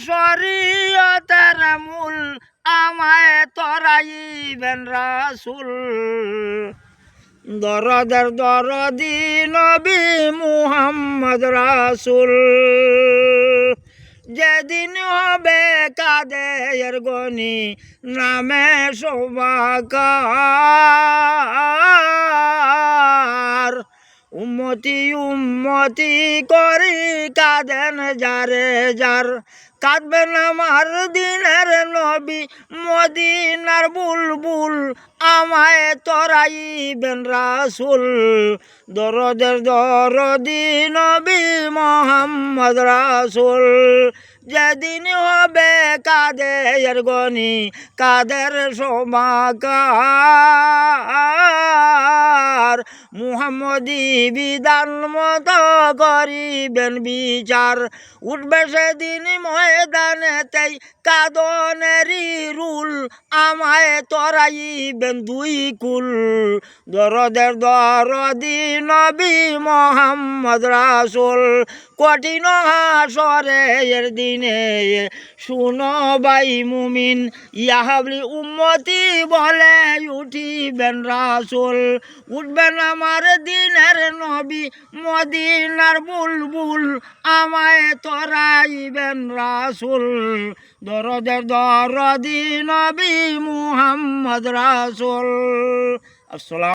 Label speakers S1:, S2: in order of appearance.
S1: শরীয়তের মূল আমায় তরাইবেন রাসূল দরদের দরদি নবী মুহাম্মদ রাসূল যেদিন হবে কাদের গনি নামে শোভাকার উম্মতি উম্মতি করি কাঁদেন যারে যার কাঁদবেন আমার দিনের নবী মদিনার বুলবুল আমায় তরাইবেন রাসূল দরদের দরদি নবী মুহাম্মদ রাসূল যেদিন হবে কাদের গনি কাদের সমাকার মুহাম্মদি বিধান মতো করিবেন বিচার উঠবে সেদিন ময়দানেতেই কাঁদনেরই রুল আমায় তরাইবেন দুই কুল দরদের দরদি নবী মুহাম্মদ রাসূল কঠিন হাসরের দিনে শুনো ভাই মুমিন ইয়াহাবলি উম্মতি বলে উঠিবেন রাসূল উঠবেন আমার দিনের নবী মদিনার বুলবুল আমায় তরাইবেন রাসূল দরদের দরদি নবী মুহাম্মদ রাসূল। আসসালাম।